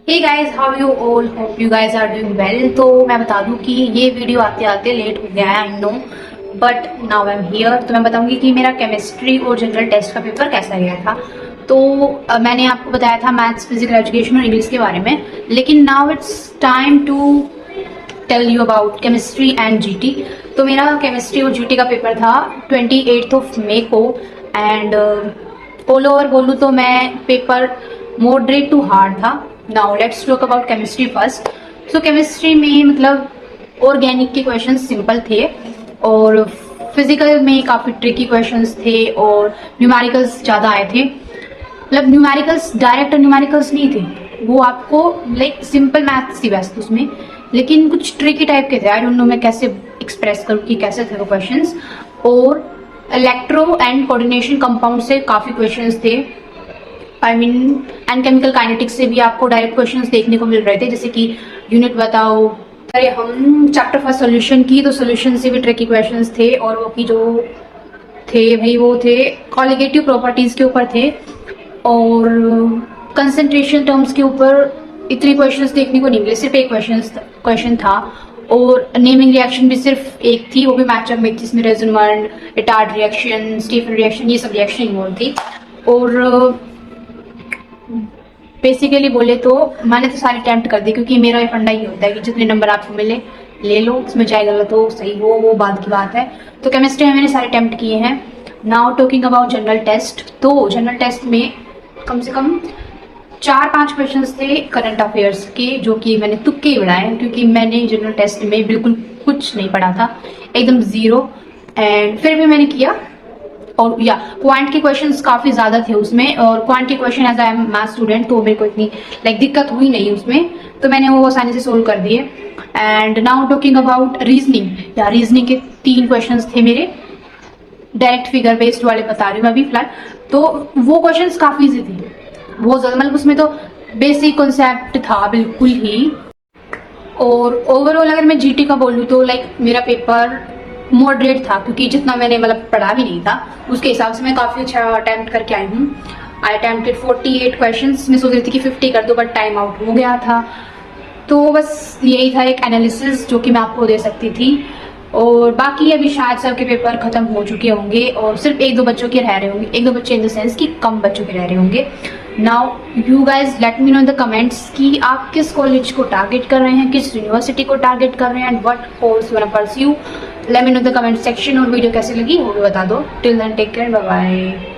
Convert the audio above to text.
Hey guys, how you all, hope you guys are doing well. तो मैं बता दूं कि ये वीडियो आते आते लेट हो गया है, I know, but now I am here. तो मैं बताऊंगी कि मेरा केमिस्ट्री और जनरल टेस्ट का पेपर कैसा गया था। तो मैंने आपको बताया था मैथ्स, फिजिकल एजुकेशन और इंग्लिश के बारे में, लेकिन now it's time to tell you about chemistry and GT. तो मेरा केमिस्ट्री और जीटी का पेपर था 28 मई को, एंड ऑल ओवर बोलूँ तो मैं पेपर मॉडरेट टू हार्ड था। Now let's talk about chemistry first. So chemistry में मतलब ऑर्गेनिक के क्वेश्चंस सिंपल थे, और फिजिकल में काफ़ी ट्रिकी क्वेश्चंस थे, और न्यूमेरिकल्स ज़्यादा आए थे। मतलब न्यूमेरिकल्स डायरेक्ट न्यूमेरिकल्स नहीं थे, वो आपको लाइक सिंपल मैथ्स थी वैसे उसमें, लेकिन कुछ ट्रिकी टाइप के थे। आई डोंट नो मैं कैसे एक्सप्रेस करूँ कि कैसे थे वो क्वेश्चंस। और इलेक्ट्रो एंड कोऑर्डिनेशन कंपाउंड से काफ़ी क्वेश्चंस थे, I mean and chemical kinetics से भी आपको डायरेक्ट क्वेश्चंस देखने को मिल रहे थे, जैसे कि यूनिट बताओ। अरे हम चैप्टर फर्स्ट सोल्यूशन की, तो सोल्यूशन से भी ट्रिकी क्वेश्चंस थे, और वो की जो थे भाई वो थे कॉलिगेटिव प्रॉपर्टीज के ऊपर थे, और कंसंट्रेशन टर्म्स के ऊपर इतने क्वेश्चंस देखने को नहीं मिले, सिर्फ एक क्वेश्चन था। और नेमिंग रिएक्शन भी सिर्फ एक थी, वो भी मैचअप में थी, जिसमें resonant, retard reaction, Stephen reaction, ये सब रिएक्शन इन्वॉल्व थी। और बेसिकली बोले तो मैंने तो सारे अटेम्प्ट कर दी, क्योंकि मेरा ये फंडा ही होता है कि जितने नंबर आपको मिले ले लो, उसमें चाहे गलत हो सही हो वो बाद की बात है। तो केमिस्ट्री में मैंने सारे अटेम्प्ट किए हैं। Now talking about general test. तो जनरल टेस्ट में कम से कम 4-5 क्वेश्चंस थे करंट अफेयर्स के, जो कि मैंने तुक्के ही उड़ाए, क्योंकि मैंने जनरल टेस्ट में बिल्कुल कुछ नहीं पढ़ा था, एकदम जीरो। एंड फिर भी मैंने किया। और या क्वांट के क्वेश्चंस काफी ज्यादा थे उसमें, और क्वांट के question as I am math student तो मेरे को इतनी दिक्कत हुई नहीं उसमें, तो मैंने वो आसानी से सोल्व कर दिए। And now talking about reasoning. या रीजनिंग के 3 क्वेश्चंस थे मेरे, डायरेक्ट फिगर बेस्ड वाले बता रही हूँ मैं अभी फिलहाल। तो वो क्वेश्चंस काफी इजी थे, बहुत ज्यादा, मतलब उसमें तो बेसिक कॉन्सेप्ट था बिल्कुल ही। और ओवरऑल अगर मैं जीटी का बोलूँ तो मेरा पेपर मॉडरेट था, क्योंकि जितना मैंने मतलब पढ़ा भी नहीं था उसके हिसाब से मैं काफ़ी अच्छा अटेम्प्ट करके आई हूँ। आई अटेम्प्टेड 48 क्वेश्चंस। मैं सोच रही थी कि 50 कर दूँ, बट टाइम आउट हो गया था। तो बस यही था एक एनालिसिस जो कि मैं आपको दे सकती थी। और बाकी अभी शायद सबके पेपर खत्म हो चुके होंगे, और सिर्फ 1-2 बच्चों के रह रहे होंगे, 1-2 बच्चे इन द सेंस कि कम बच्चों के रह रहे होंगे। Now you guys let me know in the comments कि आप किस कॉलेज को टारगेट कर रहे हैं, किस यूनिवर्सिटी को टारगेट कर रहे हैं, and what course you want to pursue. Let me know in the comment section. और वीडियो कैसी लगी वो भी बता दो। Till then take care, bye bye.